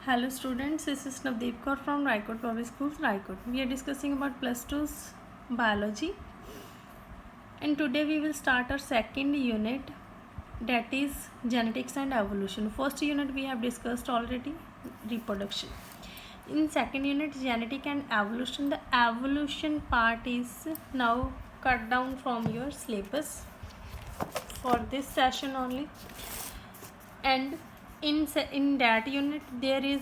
Hello students, this is Navdeep Kaur from Raikot Public Schools, Raikot. We are discussing about plus 2's biology, and today we will start our second unit, that is genetics and evolution. First unit we have discussed already, reproduction. In second unit, genetic and evolution, the evolution part is now cut down from your syllabus for this session only, and in that unit there is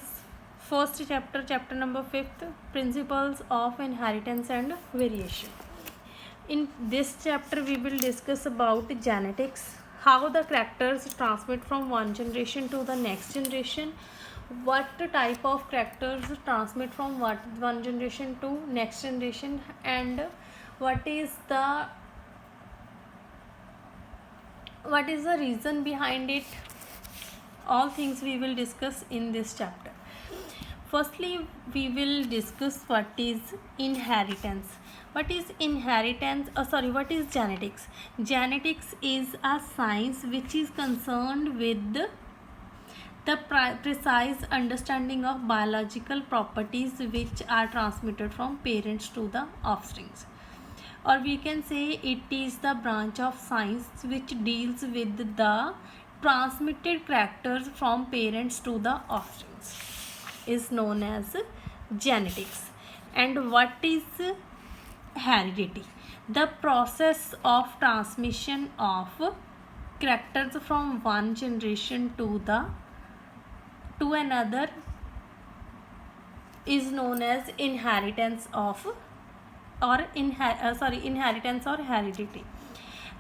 first chapter number 5th, principles of inheritance and variation. In this chapter we will discuss about genetics, how the characters transmit from one generation to the next generation, what type of characters transmit from one generation to next generation, and what is the reason behind it. All things we will discuss in this chapter. Firstly, we will discuss what is inheritance. What is inheritance? What is genetics? Genetics is a science which is concerned with the precise understanding of biological properties which are transmitted from parents to the offsprings. Or we can say it is the branch of science which deals with the transmitted characters from parents to the offsprings, is known as genetics. And what is heredity? The process of transmission of characters from one generation to another is known as inheritance or inheritance or heredity.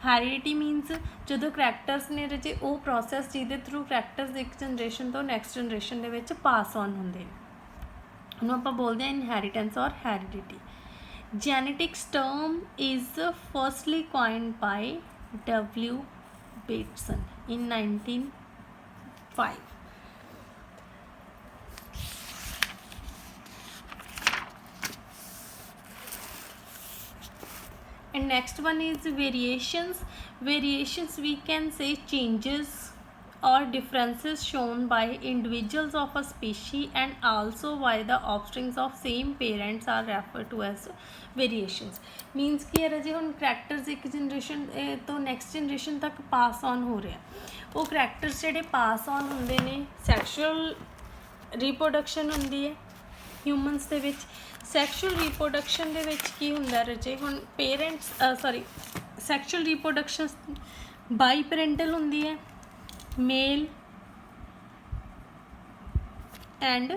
Heredity means ਜਦੋਂ characters ਨੇ ਜੇ ਉਹ process ਜਿਹਦੇ through characters ਇੱਕ generation ਤੋਂ next generation ਦੇ ਵਿੱਚ ਪਾਸ on ਹੁੰਦੇ ਨੇ, ਉਹਨੂੰ ਆਪਾਂ ਬੋਲਦੇ ਹਾਂ ਇਨਹੈਰੀਟੈਂਸ ਔਰ heredity. Genetics term is firstly coined by W. Bateson in 1905. And next one is variations. Variations we can say changes or differences shown by individuals of a species and also by the offsprings of same parents are referred to as variations. Means कि यार जे हम characters एक generation तो next generation तक pass on हो रहे हैं, वो characters ਜਿਹੜੇ pass on ਹੁੰਦੇ ਨੇ, sexual reproduction ਹੁੰਦੀ ਹੈ ਹਿਊਮਨਸ ਦੇ ਵਿੱਚ. ਸੈਕਸ਼ੂਅਲ ਰੀਪਰੋਡਕਸ਼ਨ ਦੇ ਵਿੱਚ ਕੀ ਹੁੰਦਾ ਰਜੇ, ਹੁਣ ਪੇਰੈਂਟਸ ਸੈਕਸ਼ੂਅਲ ਰੀਪਰੋਡਕਸ਼ਨ ਬਾਈ ਪੈਰੈਂਟਲ ਹੁੰਦੀ ਹੈ, ਮੇਲ ਐਂਡ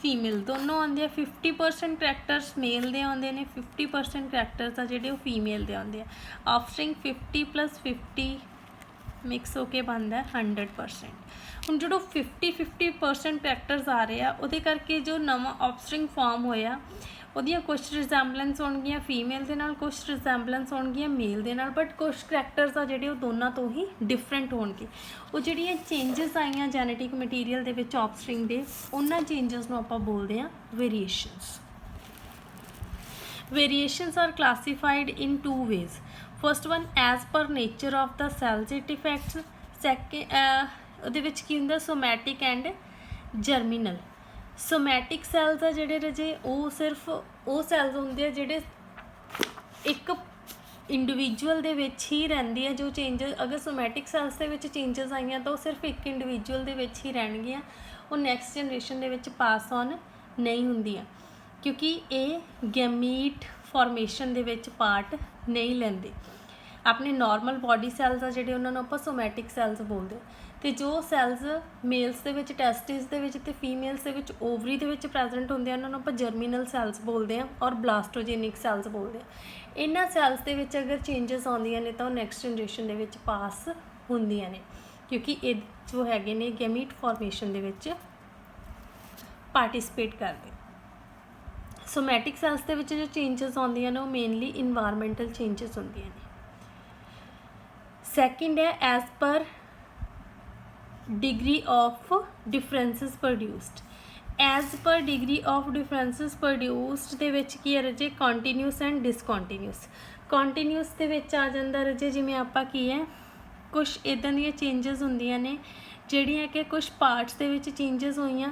ਫੀਮੇਲ ਦੋਨੋਂ ਆਉਂਦੇ ਆ. 50% ਕਰੈਕਟਰਸ ਮੇਲ ਦੇ ਆਉਂਦੇ ਨੇ, 50% ਕਰੈਕਟਰਸ ਆ ਜਿਹੜੇ ਉਹ ਫੀਮੇਲ ਦੇ ਆਉਂਦੇ ਆ. ਆਫਸਪ੍ਰਿੰਗ 50 + 50 ਮਿਕਸ ਹੋ ਕੇ ਬਣਦਾ 100%. ਹੁਣ ਜਦੋਂ 50% ਕਰੈਕਟਰਸ ਆ ਰਹੇ ਆ, ਉਹਦੇ ਕਰਕੇ ਜੋ ਨਵਾਂ ਆਫਸਪ੍ਰਿੰਗ ਫਾਰਮ ਹੋਇਆ ਉਹਦੀਆਂ ਕੁਛ ਰਿਜ਼ੈਂਬਲੈਂਸ ਹੋਣਗੀਆਂ ਫੀਮੇਲ ਦੇ ਨਾਲ, ਕੁਛ ਰਿਜ਼ੈਂਬਲੈਂਸ ਹੋਣਗੀਆਂ ਮੇਲ ਦੇ ਨਾਲ, ਬਟ ਕੁਛ ਕਰੈਕਟਰਸ ਆ ਜਿਹੜੇ ਉਹ ਦੋਨਾਂ ਤੋਂ ਹੀ ਡਿਫਰੈਂਟ ਹੋਣਗੇ. ਉਹ ਜਿਹੜੀਆਂ ਚੇਂਜਸ ਆਈਆਂ ਜੈਨੇਟਿਕ ਮਟੀਰੀਅਲ ਦੇ ਵਿੱਚ ਆਫਸਪ੍ਰਿੰਗ ਦੇ, ਉਹਨਾਂ ਚੇਂਜਸ ਨੂੰ ਆਪਾਂ ਬੋਲਦੇ ਹਾਂ variations. Variations are classified in 2 ways. First one as per nature of the cells it affects. ਉਹਦੇ ਵਿੱਚ ਕੀ ਹੁੰਦਾ somatic and germinal. Somatic cells ਆ ਜਿਹੜੇ ਰਜੇ ਉਹ ਸਿਰਫ ਉਹ ਸੈਲਸ ਹੁੰਦੇ ਆ ਜਿਹੜੇ ਇੱਕ ਇੰਡੀਵਿਜੂਅਲ ਦੇ ਵਿੱਚ ਹੀ ਰਹਿੰਦੀ ਆ. ਜੋ ਚੇਂਜਸ ਅਗਰ ਸੋਮੈਟਿਕ ਸੈਲਸ ਦੇ ਵਿੱਚ ਚੇਂਜਸ ਆਈਆਂ ਤਾਂ ਉਹ ਸਿਰਫ ਇੱਕ ਇੰਡੀਵਿਜੂਅਲ ਦੇ ਵਿੱਚ ਹੀ ਰਹਿਣਗੀਆਂ, ਉਹ ਨੈਕਸਟ ਜਨਰੇਸ਼ਨ ਦੇ ਵਿੱਚ ਪਾਸ ਔਨ ਨਹੀਂ ਹੁੰਦੀਆਂ ਕਿਉਂਕਿ ਇਹ ਗੈਮੀਟ ਫਾਰਮੇਸ਼ਨ ਦੇ ਵਿੱਚ ਪਾਰਟ ਨਹੀਂ ਲੈਂਦੇ. ਆਪਣੇ ਨੋਰਮਲ ਬੋਡੀ ਸੈਲਸ ਆ ਜਿਹੜੇ ਉਹਨਾਂ ਨੂੰ ਆਪਾਂ ਸੋਮੈਟਿਕ ਸੈਲਸ ਬੋਲਦੇ. ਅਤੇ ਜੋ ਸੈਲਸ ਮੇਲਸ ਦੇ ਵਿੱਚ ਟੈਸਟਿਸ ਦੇ ਵਿੱਚ ਅਤੇ ਫੀਮੇਲਸ ਦੇ ਵਿੱਚ ਓਵਰੀ ਦੇ ਵਿੱਚ ਪ੍ਰੈਜ਼ੈਂਟ ਹੁੰਦੇ ਆ, ਉਹਨਾਂ ਨੂੰ ਆਪਾਂ ਜਰਮੀਨਲ ਸੈਲਸ ਬੋਲਦੇ ਹਾਂ ਔਰ ਬਲਾਸਟੋਜੈਨਿਕ ਸੈਲਸ ਬੋਲਦੇ ਹਾਂ. ਇਹਨਾਂ ਸੈਲਸ ਦੇ ਵਿੱਚ ਅਗਰ ਚੇਂਜਸ ਆਉਂਦੀਆਂ ਨੇ ਤਾਂ ਉਹ ਨੈਕਸਟ ਜਨਰੇਸ਼ਨ ਦੇ ਵਿੱਚ ਪਾਸ ਹੁੰਦੀਆਂ ਨੇ ਕਿਉਂਕਿ ਇਹ ਜੋ ਹੈਗੇ ਨੇ ਗੈਮੀਟ ਫਾਰਮੇਸ਼ਨ ਦੇ ਵਿੱਚ ਪਾਰਟੀਸਪੇਟ ਕਰਦੇ. ਸੋਮੈਟਿਕ ਸੈਲਸ ਦੇ ਵਿੱਚ ਜੋ ਚੇਂਜਸ ਆਉਂਦੀਆਂ ਨੇ ਉਹ ਮੇਨਲੀ ਇਨਵਾਇਰਮੈਂਟਲ ਚੇਂਜਸ ਹੁੰਦੀਆਂ ਨੇ. ਸੈਕਿੰਡ ਹੈ as per degree of differences produced. As per degree of differences produced ਦੇ ਵਿੱਚ ਕੀ ਹੈ ਰਜੇ ਕੰਟੀਨਿਊਸ ਐਂਡ ਡਿਸਕੰਟੀਨਿਊਸ. ਕੰਟੀਨਿਊਸ ਦੇ ਵਿੱਚ ਆ ਜਾਂਦਾ ਰਜੇ ਜਿਵੇਂ ਆਪਾਂ ਕੀ ਹੈ ਕੁਛ ਇੱਦਾਂ ਦੀਆਂ ਚੇਂਜਸ ਹੁੰਦੀਆਂ ਨੇ ਜਿਹੜੀਆਂ ਕਿ ਕੁਛ ਪਾਰਟਸ ਦੇ ਵਿੱਚ ਚੇਂਜਸ ਹੋਈਆਂ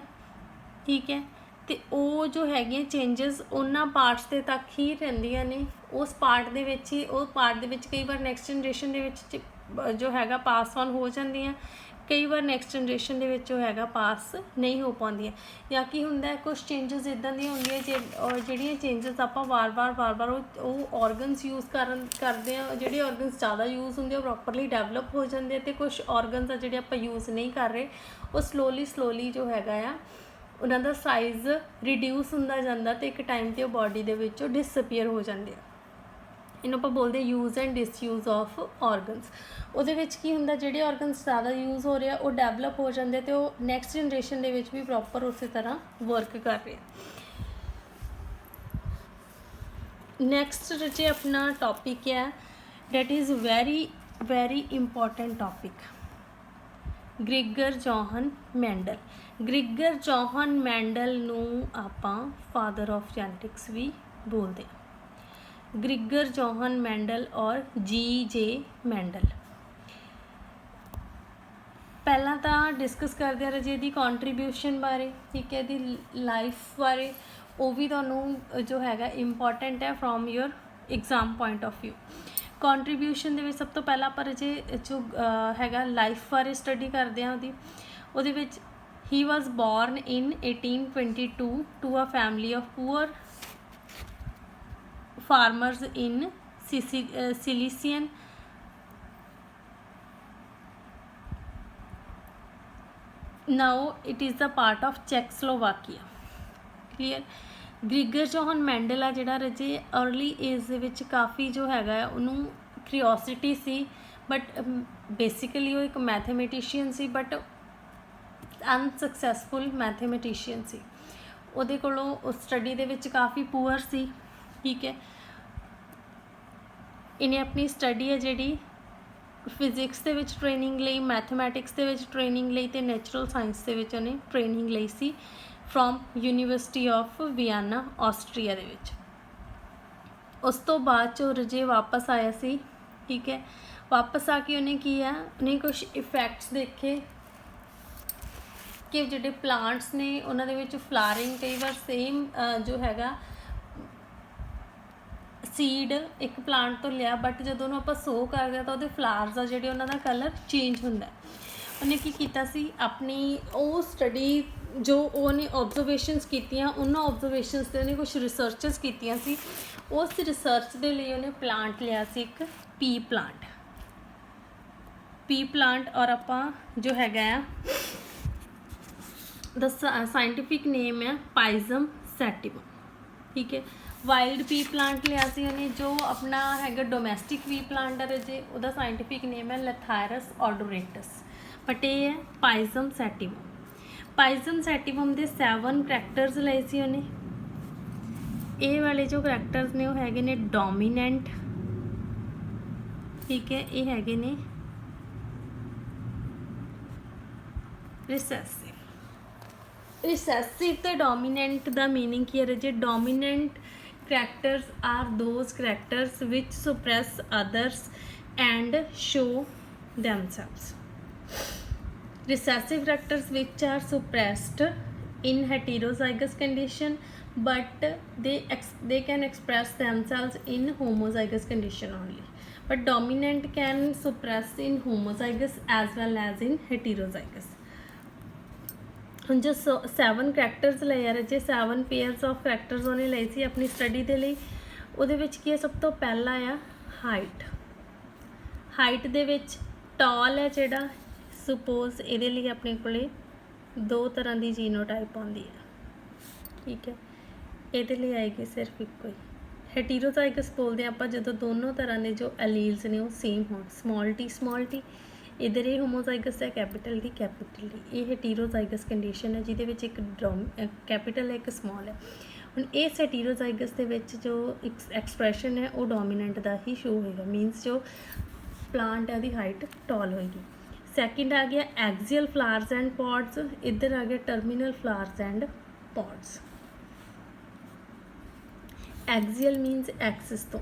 ठीक है। तो वो जो है चेंजिस उन्होंने पार्ट्स के तक ही रहिंदियां ने, उस पार्ट दे विच ही, वो पार्ट दे विच कई बार नैक्सट जनरेशन दे विच जो हैगा पास ऑन हो जांदियां, कई बार नैक्सट जनरेशन दे विच जो हैगा पास नहीं हो पाउंदियां। या की हुंदा है कुछ चेंजिस इदां दी हुंदियां जिहड़ियां चेंजिस आपां वार वार वो ऑर्गनस यूज़ करदे आ, जिहड़े ऑर्गनस ज़्यादा यूज़ हुंदे वो प्रॉपरली डेवलप हो जांदे, ते कुछ ऑर्गनस आ जिहड़े आपां यूज़ नहीं कर रहे वो स्लोली जो हैगा आ उन्हां दा साइज़ रिड्यूस हुंदा जांदा ते एक टाइम ते बॉडी दे विचों डिसअपीयर हो जांदे आ। इन्हूं आपां बोलदे use and disuse of organs. उहदे विच की हुंदा, जिहड़े ऑर्गनस ज़्यादा यूज़ हो रहे आ वो डेवलप हो जांदे ते वो नैक्सट जनरेशन दे विच भी प्रॉपर उस तरह वर्क कर रहे। नैक्सट जे अपना टॉपिक है that is very important topic, Gregor Johann Mendel. Gregor Johann Mendel नूं आपां फादर ऑफ जेनेटिक्स भी बोलते हैं। ग्रिगर जोहन मैंडल और जी.जे. मैंडल। पहला तो डिस्कस करते हैं रजे दी कॉन्ट्रीब्यूशन बारे, ठीक है, दी लाइफ बारे, वो भी तुहानूं जो हैगा इंपॉर्टेंट है from your exam point of view. Contribution दे विच सब तो पहला पर जे जो हैगा लाइफ बारे स्टडी करते हैं ਉਹਦੇ ਵਿੱਚ he was born in 1822 to a family of poor farmers in Cilician now it is the part of Czechoslovakia। clear। Gregor Johann Mendel आ जिहड़ा रजे अर्ली एज दे विच काफ़ी जो हैगा उन्हों क्रियोसिटी सी, बट बेसिकली वो एक मैथमेटिशियन सी, बट अनसक्सैसफुल मैथमेटिशियन सी। उहदे कोलों स्टडी दे विच काफ़ी पुअर सी, ठीक है। इन्हें अपनी स्टडी है जिहड़ी फिजिक्स दे विच ट्रेनिंग लई, मैथमैटिक्स दे विच ट्रेनिंग लई ते नैचुरल साइंस दे विच उन्हें ट्रेनिंग लई सी from university of Vienna Austria दे विच। उस तो बाद चो रजे वापस आया सी, ठीक है। वापस आके उन्हें किया, उन्हें कुछ इफैक्ट्स देखे कि जिहड़े प्लांट्स ने उन्होंने विच फ्लावरिंग कई बार सेम जो हैगा सीड एक प्लांट तो लिया, बट जो आप सो करते हैं तो वो फ्लावर्स आ जिहड़े उन्हों का कलर चेंज होंदा। उन्हें की कीता सी अपनी वो स्टडी जो उन्हें ऑब्जर्वेशनस कीतियां, उन्होंने ऑब्जर्वेशनस से उन्हें कुछ रिसर्चस कीतियां सी। उस रिसर्च के लिए उन्हें प्लांट लिया सी एक पी प्लांट और आपां जो हैगा द साइंटिफिक नेम है पाइजम सैटिवम, ठीक है। वाइल्ड पी प्लांट लिया सी उन्हें, जो अपना हैगा डोमैस्टिक पी प्लांट है रजे उसका साइंटिफिक नेम है लैथायरस ऑडोरेटस, बट ये है पाइजम सैटिवम। पाइजम सैटिवम के 7 करैक्टर्स लए सी उन्हें। ये वाले जो करैक्टर्स ने वो हैगे ने डोमीनेंट, ठीक है, ये हैगे ने रिसैसिव तो डोमीनेंट दा मीनिंग की है जे dominant characters are those characters which suppress others and show themselves। recessive characters which are suppressed in heterozygous condition but they can express themselves in homozygous condition only, but dominant can suppress in homozygous as well as in heterozygous। जो 7 characters ले यार जे 7 pairs of characters उन्हें ले सी अपनी study के लिए। उहदे विच की सब तो पहला आ हाइट दे विच टॉल है जिहड़ा सुपोज ये लिए अपने कोले 2 तरह की जीनोटाइप आती है, ठीक है। ये लिए आएगी सिर्फ एक ही हेटीरोजाइगस बोलते हैं आप जो दोनों तरह के जो एलील्स ने वो सेम हो, स्मॉल टी इधर ये होमोजाइगस है कैपिटल डी ये हेटीरोजाइगस कंडीशन है जिहदे विच एक कैपिटल है एक स्मॉल है। हुण इस हेटीरोजाइगस दे विच जो एक्सप्रैशन है वो डोमीनेंट का ही शो होगा, मीनस जो प्लांट है उसकी हाइट टॉल होएगी। सैकेंड आ गया एक्सियल फ्लावर्स एंड पॉड्स, इधर आ गया terminal flowers and pods. Axial मीनस axis तो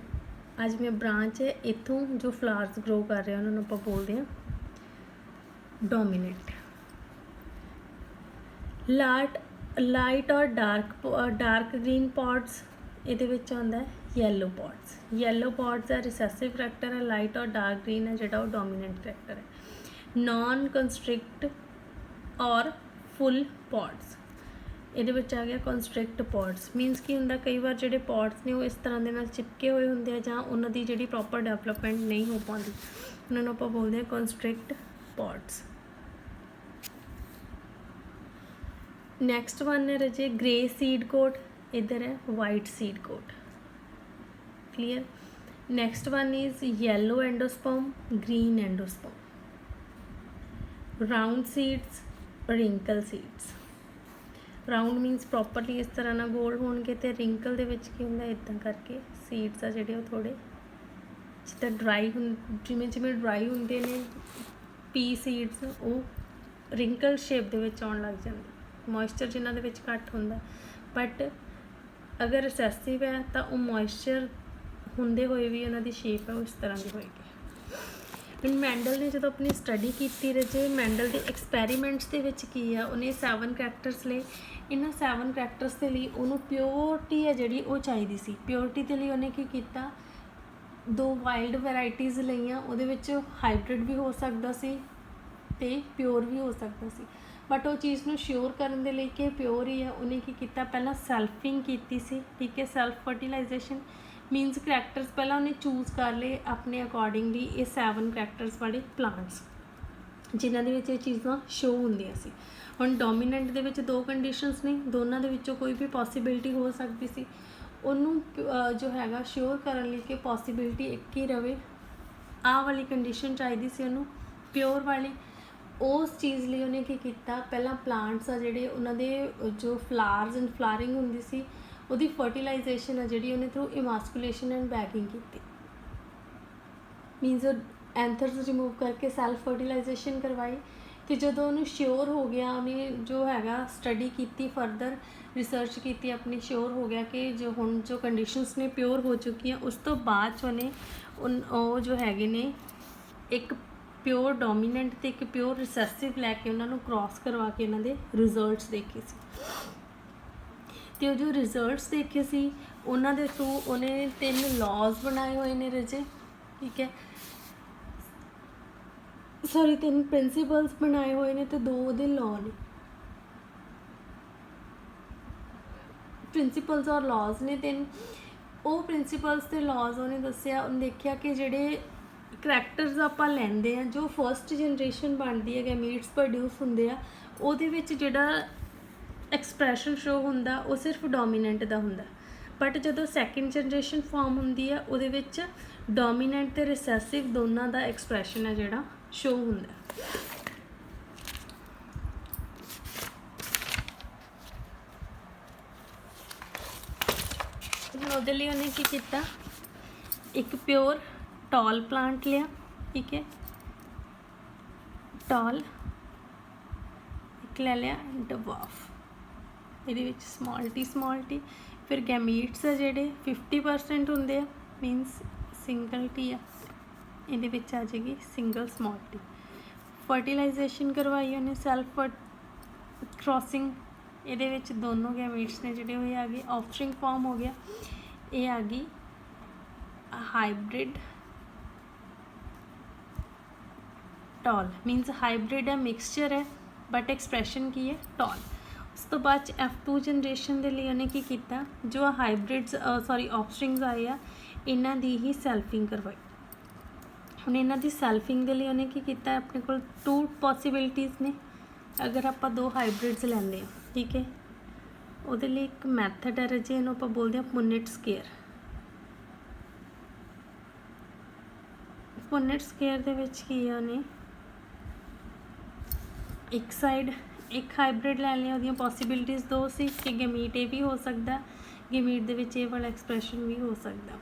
आज में ब्रांच है इतों जो फ्लावर्स ग्रो कर रहे हैं उन्होंने आप बोलते हैं डोमीनेंट। ਲਾਈਟ ਔਰ ਡਾਰਕ ਗ੍ਰੀਨ ਪੌਡਸ, ਇਹਦੇ ਵਿੱਚ ਆਉਂਦਾ ਹੈ ਯੈਲੋ ਪੌਡਸ। ਯੈਲੋ ਪੌਡਸ ਦਾ ਰਿਸੈਸਿਵ ਕਰੈਕਟਰ ਹੈ, ਲਾਈਟ ਔਰ ਡਾਰਕ ਗ੍ਰੀਨ ਹੈ ਜਿਹੜਾ ਉਹ ਡੋਮੀਨੈਂਟ ਕਰੈਕਟਰ ਹੈ। ਨॉन ਕੰਸਟ੍ਰਿਕਟ ਔਰ ਫੁੱਲ ਪੌਡਸ, ਇਹਦੇ ਵਿੱਚ ਆ ਗਿਆ ਕੰਸਟ੍ਰਿਕਟ ਪੌਡਸ। ਮੀਨਸ ਕੀ ਹੁੰਦਾ, ਕਈ ਵਾਰ ਜਿਹੜੇ ਪੌਡਸ ਨੇ ਉਹ ਇਸ ਤਰ੍ਹਾਂ ਦੇ ਨਾਲ ਚਿਪਕੇ ਹੋਏ ਹੁੰਦੇ ਆ ਜਾਂ ਉਹਨਾਂ ਦੀ ਜਿਹੜੀ ਪ੍ਰੋਪਰ ਡਿਵੈਲਪਮੈਂਟ ਨਹੀਂ ਹੋ ਪਾਉਂਦੀ, ਉਹਨਾਂ ਨੂੰ ਆਪਾਂ ਬੋਲਦੇ ਹਾਂ ਕੰਸਟ੍ਰਿਕਟ ਪੌਡਸ। ਨੈਕਸਟ ਵਨ ਹੈ ਰਜੇ ग्रे सीड कोट, इधर है white seed coat. Clear. Next one is yellow endosperm, green endosperm. Round seeds, wrinkle seeds. Round means properly इस तरह ना गोल होणगे ते रिंकल दे विच की हुंदा इदां करके सीड्स आ जिहड़े थोड़े जिद्दां ड्राई जिवें जिवें ड्राई हुंदे ने पी सीड्स, ਉਹ रिंकल शेप दे विच आउण लग जांदे, मॉइस्चर जिन्हां दे विच घट हुंदा। बट अगर रिसैसिव है तो वो मॉइस्चर हुंदे होए भी उन्हां दी शेप है वो इस तरह की होएगी। ਹੁਣ ਮੈਂਡਲ ने जो अपनी स्टडी की रजे, मैंडल के एक्सपैरीमेंट्स के विच की है, उन्हें 7 करैक्टर्स ले। इन्हां 7 करैक्टर्स के लिए उन्होंने प्योरिटी है जिहड़ी वो चाहिदी सी। प्योरिटी के लिए उन्हें की कीता, 2 वाइल्ड वैराइटीज़ लईआं, उहदे विच हाइब्रिड भी हो सकदा सी ते प्योर भी हो सकदा सी। बट वो चीज़ को श्योर करने के लिए कि प्योर ही है, उन्हें की किया पहला सैल्फिंग की सी। ठीक है, सैल्फ फर्टिलाइजेशन मीनस करैक्टर्स पहला उन्हें चूज़ कर ले अपने अकॉर्डिंगली ये 7 करैक्टर्स वाले प्लांट्स जिन्हों के चीज़ां शो होंदियां सी। हुण डोमीनेंट दे विच 2 कंडीशनस ने, दोनों दे विचों कोई भी पॉसीबिलिटी हो सकती सी। उन्होंने जो हैगा श्योर करने लिए कि पॉसीबिलिटी एक ही रहे, आ वाली कंडीशन चाहिए सी उन्होंने प्योर वाली। उस चीज़ लिए उन्हें की किया, पहला प्लांट्स आ जिहड़े उन्हां दे जो फ्लावर्स एंड फ्लावरिंग हुंदी सी उहदी फर्टिलाइजेशन है जिहड़ी उन्हें थ्रू इमास्कुलेशन एंड बैगिंग की। मीनस एंथर्स रिमूव करके सैल्फ फर्टिलाइजेशन करवाई। तो जो उन्हें श्योर हो गया, उन्हें जो हैगा स्टडी की फर्दर रिसर्च की अपनी, श्योर हो गया कि जो हुण जो कंडीशनस ने प्योर हो चुकी हैं, उस तो बाद उन्हें जो हैगे ने एक प्योर डोमीनेंट तो एक प्योर रिसैसिव लैके उन्होंने क्रॉस करवा के उन्होंने रिजल्ट्स देखे सी। तो जो रिजल्ट्स देखे सी उन्होंने थ्रू उन्हें 3 लॉज बनाए हुए ने रजे। ठीक है, सॉरी 3 प्रिंसीपल्स बनाए हुए ने तो 2 दे लॉ ने। प्रिंसीपल्स और लॉज ने 3, वो प्रिंसीपल्स ते लॉज उन्हें दसिया, उन्हें देखा कि जिहड़े करैक्टर्स आप लैंदे हैं, जो फस्ट जनरेशन बनती है, गैमीट्स प्रोड्यूस होंगे आ, उहदे विच जिहड़ा एक्सप्रैशन शो होंदा वो सिर्फ डोमीनेंट का होंदा। बट जो सैकेंड जनरेशन फॉर्म होंदी है उहदे विच डोमीनेंट ते रिसैसिव दोनों का एक्सप्रैशन है जिहड़ा शो होंदा। उहदे लई उन्हें की कीता, एक प्योर टॉल प्लांट लिया। ठीक है, टॉल एक ले लिया, डवार्फ ये स्मॉल टी। फिर गैमीट्स है जेडे 50% होंगे, मीनस सिंगल टी आ, ये आ जाएगी सिंगल स्मॉल टी। फर्टिलाइजेशन करवाई उन्हें सैल्फ क्रॉसिंग, ये दोनों गैमीट्स ने जोड़े हुए आ गए, ऑफस्प्रिंग फॉर्म हो गया। ये आ गई हाइब्रिड टॉल, मीनस हाइब्रिड है, मिक्सचर है, बट एक्सप्रैशन की है टॉल। उस तो बाद F2 जनरेशन के लिए उन्हें की किया, जो हाइब्रिड्स सॉरी ऑफस्प्रिंग्स आए आ, इन्हां दी ही सैल्फिंग करवाई। हुण इन्हां दी सैल्फिंग के लिए उन्हें की किया, अपने को 2 पॉसीबिलिटीज़ ने। अगर आप 2 हाइब्रिड्स लैंदे हैं, ठीक है, उहदे लिए एक मैथड है रजे, इहनूं आपां बोलदे हां पुनेट स्केयर। पुनेट स्केयर दे विच की है, उन्हें एक साइड एक हाइब्रिड लै लिया, उहदियां पॉसीबिलिटीज़ 2 सी कि गमीट ये भी हो सकता, गमीट दे विच ये वाला एक्सप्रैशन भी हो सकता,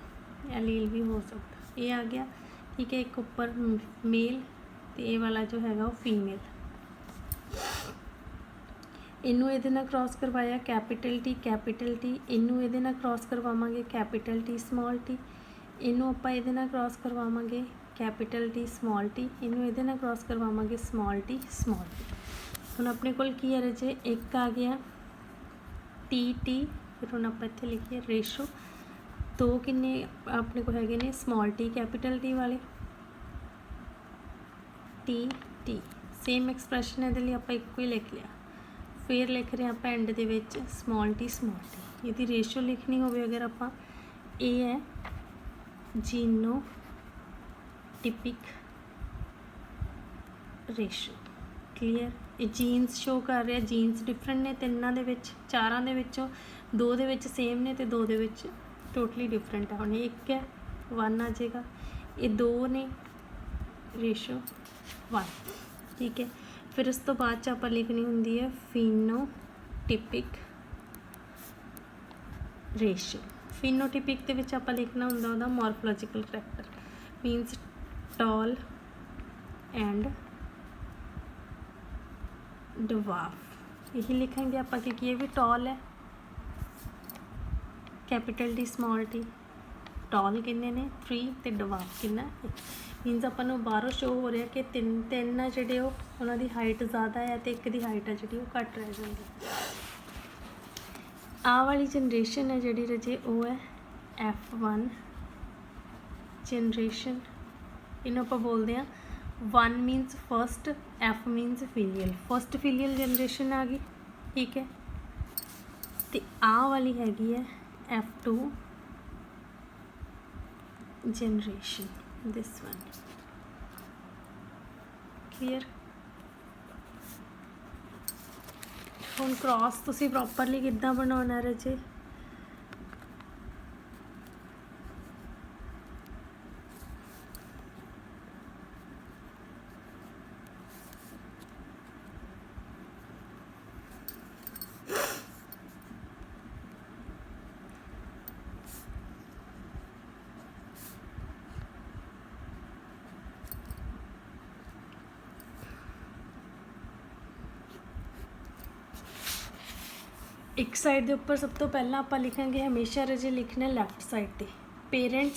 एलील भी हो सकता। ये आ गया, ठीक है, एक ऊपर मेल तो ये वाला जो है वो फीमेल। इनू ये क्रॉस करवाया कैपिटल टी, इनू ये क्रॉस करवावांगे कैपिटल टी स्मॉल टी, इनू आपां ये क्रॉस करवावांगे कैपिटल टी स्मॉल टी, इनू ये क्रॉस करवावांगे स्मॉल टी स्मॉल टी। हुण अपने कोल की है रजे, एक आ गया टी फिर हुण आपां इत्थे लिखिए रेशो दो किन्ने अपने को हैगे ने स्मॉल टी कैपिटल टी वाले टी सेम एक्सप्रैशन है लिए आप एक ही लिख लिया। फिर लिख रहे हैं आप and they which small T यदि रेशो लिखनी हो अगर आप ए है जीनोटिपिक रेशो क्लीयर। ये जीन्स शो कर रहा जीन्स डिफरेंट ने तिन्ना दे विच चारां दे विचों दो दे विच सेम ने ते दो दे विच टोटली डिफरेंट है। हुण एक है 1 आ जाएगा, ये दो ने रेशो 1 ठीक है। फिर उस तो बाद च आपां लिखनी हुंदी है फिनोटिपिक रेशो। फिनोटिपिक दे विच आपां लिखना हुंदा उहदा morphological character means tall and dwarf यही लिखेंगे आप क्योंकि ये भी टॉल है capital T small T tall किन्ने ने 3 ते डवार्फ किन्ना मीनस अपन बाहरों शो हो रहा कि तीन है जिहड़े उन्हां दी हाइट ज़्यादा है तो एक दी हाइट है जिहड़ी घट रह जाती। आ वाली जनरेशन है जिहड़ी रजे वो है F1 जनरेशन इन्हों आप बोलते हैं 1 means first F means filial first filial generation आ गई ठीक है। तो आ वाली हैगी है F2 generation this one clear. हुण क्रॉस तुसी प्रॉपरली किद्दां बनाउणा रजे एक साइड के उपर सब तो पहला आप लिखेंगे हमेशा रजे लिखना लैफ्ट साइड पर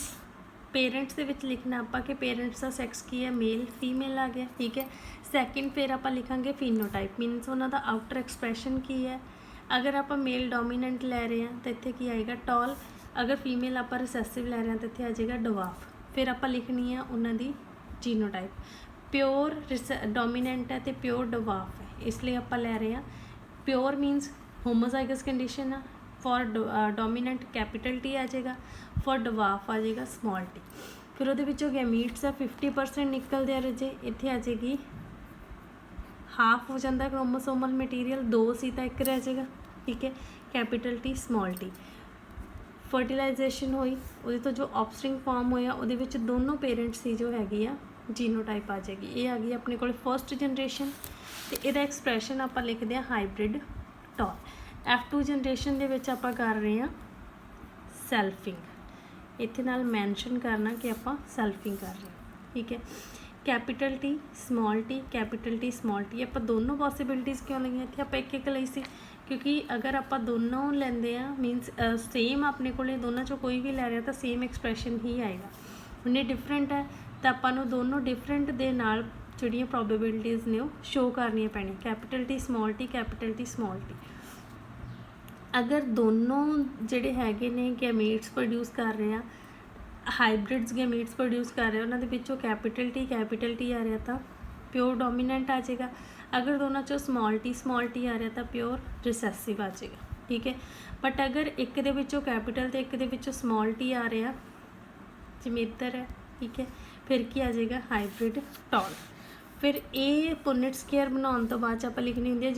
पेरेंट्स के विच लिखना आप कि पेरेंट्स का सैक्स की है मेल फीमेल आ गया ठीक है। सैकेंड फिर आप लिखांगे फिनोटाइप मीनस उन्होंने आउटर एक्सप्रैशन की है। अगर आप मेल डोमीनेंट लै रहे हैं तो इत्थे की आएगा टॉल, अगर फीमेल आप रिसैसिव लै रहे हैं तो इत्थे आ जाएगा डवार्फ। फिर आप लिखनी है उन्होंने जीनोटाइप प्योर डोमीनेंट है तो प्योर डवार्फ है इसलिए आप लै रहे हैं प्योर मीनस होमोजाइगस कंडीशन है। फॉर डोमीनेंट कैपिटल टी आ जाएगा, फॉर डवार्फ आ जाएगा स्मॉल टी। फिर वो गैमीट्स है 50% निकलते हैं रजे इत्थे आ जाएगी हाफ हो जाता क्रोमोसोमल मटीरियल 2 सी तो एक रह जाएगा ठीक है। Capital T small T fertilization हुई वो तो जो ऑफस्प्रिंग फॉर्म होया वो दोनों पेरेंट्स की जो हैगी आ जीनोटाइप आ जाएगी। ये आ गई अपने को फर्स्ट जनरेशन तो यदा एक्सप्रैशन आप लिखते हैं हाइब्रिड टॉल। F2 जनरेशन के विच आप कर रहे हैं सैल्फिंग इत्थे नाल मैंशन करना कि आप सैल्फिंग कर रहे हैं ठीक है। कैपिटल टी स्मॉल टी आप दोनों पॉसिबिलिटीज़ क्यों लगी इत्थे आप एक ली सी क्योंकि अगर आप दोनों लेंदे हैं मीनस सेम अपने को दोनों चो कोई भी लै रहा तो सेम एक्सप्रैशन ही आएगा। उन्हें डिफरेंट है तो आपां नूं दोनों डिफरेंट दे नाल जिहड़ियां प्रोबेबिलिटीज़ ने शो करनियां पैणियां कैपिटल टी स्मॉल टी। अगर दोनों जिहड़े हैगे ने गैमीट्स प्रोड्यूस कर रहे हैं हाइब्रिड्स गैमीट्स प्रोड्यूस कर रहे हैं उन्होंने विचों कैपिटल टी आ रहा था प्योर डोमीनेंट आ जाएगा। अगर दोनों चो स्मॉल टी आ रहा था प्योर रिसैसिव आ जाएगा ठीक है। बट अगर एक दे विचों कैपिटल तो एक दे विचों स्मॉल टी आ रहा जिवें इधर है ठीक है फिर की आ जाएगा हाइब्रिड टॉल। फिर ए पुनेट स्केयर बनाने तो बाद आप लिखनी होंगी है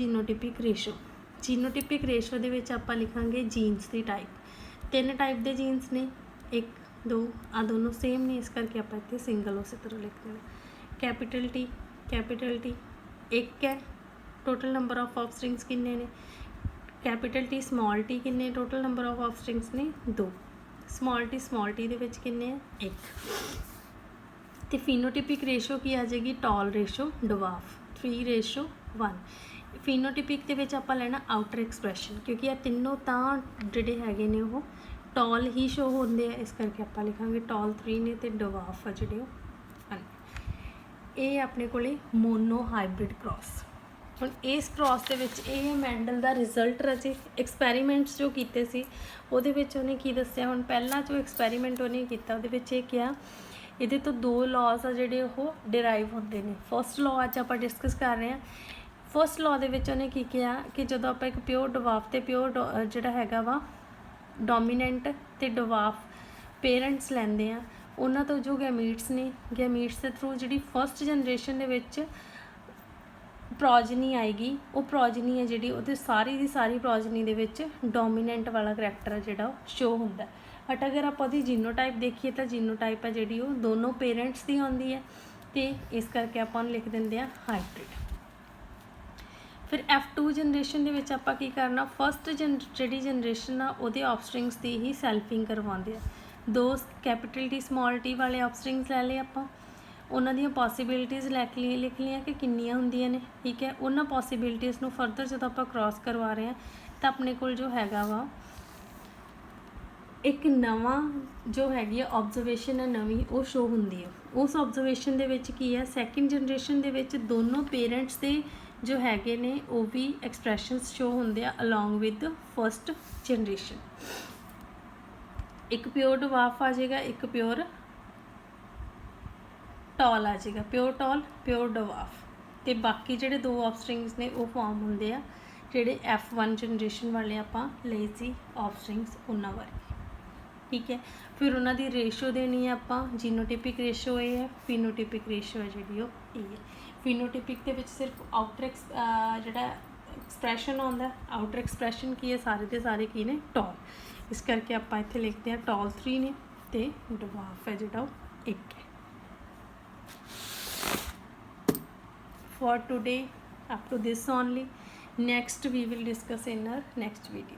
जीनोटिपिक रेशो दे विच आप लिखांगे जीन्स की टाइप 3 टाइप के जीन्स ने 1 2 आ दोनों सेम ने इस करके आप इतने सिंगल उस तरह लिख देना। कैपिटल टी एक है टोटल नंबर ऑफ ऑफस्प्रिंग्स किन्ने ने कैपिटल टी स्मॉल टी किन्ने टोटल नंबर ऑफ ऑफस्प्रिंग्स ने 2 स्मॉल टी दे विच किन्ने 1 तो फिनोटिपिक रेशो की आ जाएगी टॉल रेशो डवार्फ 3:1। फिनोटिपिक के विच आपां लेना आउटर एक्सप्रैशन क्योंकि ये तीनों तो जिहड़े हैगे ने वो टॉल ही शो होंदे हैं इस करके आपां लिखांगे टॉल 3 ने तो डवार्फ जिहड़े 1। ये अपने कोले मोनो हाइब्रिड क्रॉस ਹੁਣ ਇਸ क्रॉस ਦੇ ਵਿੱਚ ਇਹ ਹੈ ਮੈਂਡਲ ਦਾ ਰਿਜ਼ਲਟ ਰਾਜੇ। ਐਕਸਪੈਰੀਮੈਂਟਸ ਜੋ ਕੀਤੇ ਸੀ ਉਹਦੇ ਵਿੱਚ ਉਹਨੇ ਕੀ ਦੱਸਿਆ, ਹੁਣ ਪਹਿਲਾਂ ਜੋ ਐਕਸਪੈਰੀਮੈਂਟ ਉਹਨੇ ਕੀਤਾ ਉਹਦੇ ਵਿੱਚ ਇਹ ਕਿਹਾ ਇਹਦੇ ਤੋਂ ਦੋ ਲਾਜ਼ ਆ ਜਿਹੜੇ ਉਹ ਡਿਰਾਈਵ ਹੁੰਦੇ ਨੇ। ਫਸਟ ਲਾਅ ਅੱਜ ਆਪਾਂ ਡਿਸਕਸ ਕਰ ਰਹੇ ਹਾਂ। ਫਸਟ ਲਾਅ ਦੇ ਵਿੱਚ ਉਹਨੇ ਕੀ ਕਿਹਾ ਕਿ ਜਦੋਂ ਆਪਾਂ ਇੱਕ ਪਿਓਰ ਡਵਾਰਫ ਤੇ ਪਿਓਰ ਜਿਹੜਾ ਹੈਗਾ ਵਾ ਡੋਮੀਨੈਂਟ ਤੇ ਡਵਾਰਫ ਪੇਰੈਂਟਸ ਲੈਂਦੇ ਆ, ਉਹਨਾਂ ਤੋਂ ਜੋ ਗੈਮੀਟਸ ਨੇ, ਗੈਮੀਟਸ ਦੇ ਥਰੂ ਜਿਹੜੀ ਫਸਟ ਜਨਰੇਸ਼ਨ ਦੇ ਵਿੱਚ ਪ੍ਰੋਜਨੀ ਆਏਗੀ, ਉਹ ਪ੍ਰੋਜਨੀ ਹੈ ਜਿਹੜੀ ਉਹਦੇ ਸਾਰੀ ਦੀ ਸਾਰੀ ਪ੍ਰੋਜਨੀ ਦੇ ਵਿੱਚ ਡੋਮੀਨੈਂਟ ਵਾਲਾ ਕਰੈਕਟਰ ਜਿਹੜਾ ਉਹ ਸ਼ੋ ਹੁੰਦਾ। ਬਟ ਅਗਰ ਆਪਾਂ ਉਹਦੀ ਜੀਨੋਟਾਈਪ ਦੇਖੀਏ ਤਾਂ ਜੀਨੋਟਾਈਪ ਹੈ ਜਿਹੜੀ ਉਹ ਦੋਨੋਂ ਪੇਰੈਂਟਸ ਦੀ ਆਉਂਦੀ ਹੈ, ਤੇ ਇਸ ਕਰਕੇ ਆਪਾਂ ਉਹਨੂੰ ਲਿਖ ਦਿੰਦੇ ਆ ਹਾਈਬ੍ਰਿਡ। ਫਿਰ F2 ਜਨਰੇਸ਼ਨ ਦੇ ਵਿੱਚ ਆਪਾਂ ਕੀ ਕਰਨਾ, ਫਸਟ ਜਿਹੜੀ ਜਨਰੇਸ਼ਨ ਆ ਉਹਦੇ ਆਫਸਪ੍ਰਿੰਗਸ ਦੀ ਹੀ ਸੈਲਫਿੰਗ ਕਰਵਾਉਂਦੇ ਆ। ਦੋ ਕੈਪੀਟਲ ਟੀ ਸਮਾਲ ਟੀ ਵਾਲੇ ਆਫਸਪ੍ਰਿੰਗਸ ਲੈ ਲਏ ਆਪਾਂ, ਉਹਨਾਂ ਦੀਆਂ ਪੋਸੀਬਿਲਿਟੀਜ਼ ਲਿਖ ਲਈਆਂ ਕਿ ਕਿੰਨੀਆਂ ਹੁੰਦੀਆਂ ਨੇ, ਠੀਕ ਹੈ। ਉਹਨਾਂ ਪੋਸੀਬਿਲਿਟੀਜ਼ ਨੂੰ ਫਰਦਰ ਜਦੋਂ ਆਪਾਂ ਕ੍ਰਾਸ ਕਰਵਾ ਰਹੇ ਹਾਂ ਤਾਂ ਆਪਣੇ ਕੋਲ ਜੋ ਹੈਗਾ ਵਾ ਇੱਕ ਨਵਾਂ ਜੋ ਹੈਗੀ ਆ ਆਬਜ਼ਰਵੇਸ਼ਨ ਹੈ ਨਵੀਂ, ਉਹ ਸ਼ੋ ਹੁੰਦੀ ਹੈ। ਉਸ ਆਬਜ਼ਰਵੇਸ਼ਨ ਦੇ ਵਿੱਚ ਕੀ ਹੈ, ਸੈਕਿੰਡ ਜਨਰੇਸ਼ਨ ਦੇ ਵਿੱਚ ਦੋਨੋਂ ਪੇਰੈਂਟਸ ਦੇ ਜੋ ਹੈਗੇ ਨੇ ਉਹ ਵੀ ਐਕਸਪ੍ਰੈਸ਼ਨਸ ਸ਼ੋ ਹੁੰਦੇ ਆ ਅਲੋਂਗ ਵਿਦ ਫਸਟ ਜਨਰੇਸ਼ਨ। ਇੱਕ ਪਿਓਰ ਡਵਾਰਫ ਆ ਜਾਏਗਾ, ਇੱਕ ਪਿਓਰ ਟॉल आ जाएगा, प्योर टॉल प्योर डवार्फ, ਤੇ ਬਾਕੀ ਜਿਹੜੇ ਦੋ ਆਫਸਪ੍ਰਿੰਗਸ ਨੇ ਉਹ ਫਾਰਮ ਹੁੰਦੇ ਆ ਜਿਹੜੇ F1 ਜਨਰੇਸ਼ਨ ਵਾਲੇ ਆਪਾਂ ਲਏ ਸੀ ਆਫਸਪ੍ਰਿੰਗਸ ਉਹਨਾਂ ਬਾਰੇ, ਠੀਕ ਹੈ। ਫਿਰ ਉਹਨਾਂ ਦੀ ਰੇਸ਼ੋ ਦੇਣੀ ਹੈ ਆਪਾਂ, ਜੀਨੋਟਿਪਿਕ ਰੇਸ਼ੋ ਇਹ ਹੈ, ਫੀਨੋਟਿਪਿਕ ਰੇਸ਼ੋ ਹੈ ਜਿਹੜੀ ਉਹ ਇਹ ਹੈ। ਫੀਨੋਟਿਪਿਕ ਦੇ ਵਿੱਚ ਸਿਰਫ ਆਊਟਰ ਜਿਹੜਾ ਐਕਸਪ੍ਰੈਸ਼ਨ ਆਉਂਦਾ, ਆਊਟਰ ਐਕਸਪ੍ਰੈਸ਼ਨ ਕੀ ਹੈ, ਸਾਰੇ ਦੇ ਸਾਰੇ ਕੀ ਨੇ, ਟॉल। ਇਸ ਕਰਕੇ ਆਪਾਂ ਇੱਥੇ ਲਿਖਦੇ ਹਾਂ ਟॉल 3 ਨੇ ਤੇ ਡਵਾਰਫ ਹੈ ਜਿਹੜਾ ਉਹ 1 ਹੈ। For today up to this only, next we will discuss in our next video.